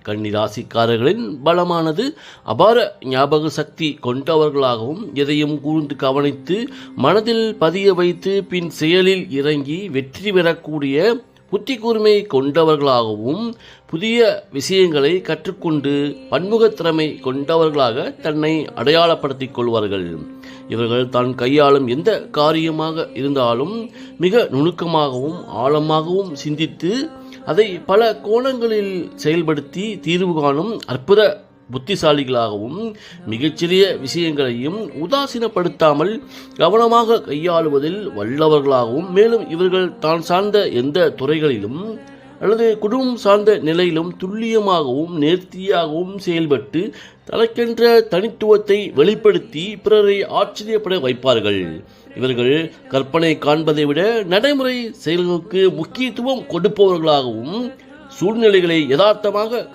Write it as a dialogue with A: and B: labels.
A: கன்னி ராசிக்காரர்களின் பலமானது அபார ஞாபக சக்தி கொண்டவர்களாகவும் எதையும் கூர்ந்து கவனித்து மனதில் பதிய வைத்து பின் செயலில் இறங்கி வெற்றி பெறக்கூடிய புத்தி கூர்மை கொண்டவர்களாகவும் புதிய விஷயங்களை கற்றுக்கொண்டு பன்முகத்திறமை கொண்டவர்களாக தன்னை அடையாளப்படுத்திக் கொள்வார்கள். இவர்கள் தான் கையாளும் எந்த காரியமாக இருந்தாலும் மிக நுணுக்கமாகவும் ஆழமாகவும் சிந்தித்து அதை பல கோணங்களில் செயல்படுத்தி தீர்வு காணும் அற்புத புத்திசாலிகளாகவும் மிகச்சிறிய விஷயங்களையும் உதாசீனப்படுத்தாமல் கவனமாக கையாளுவதில் வல்லவர்களாகவும் மேலும் இவர்கள் தான் சார்ந்த எந்த துறைகளிலும் அல்லது குடும்பம் சார்ந்த நிலையிலும் துல்லியமாகவும் நேர்த்தியாகவும் செயல்பட்டு தனக்கென்ற தனித்துவத்தை வெளிப்படுத்தி பிறரை ஆச்சரியப்பட வைப்பார்கள். இவர்கள் கற்பனை காண்பதை விட நடைமுறை செயல்களுக்கு முக்கியத்துவம் கொடுப்பவர்களாகவும் சூழ்நிலைகளை யதார்த்தமாக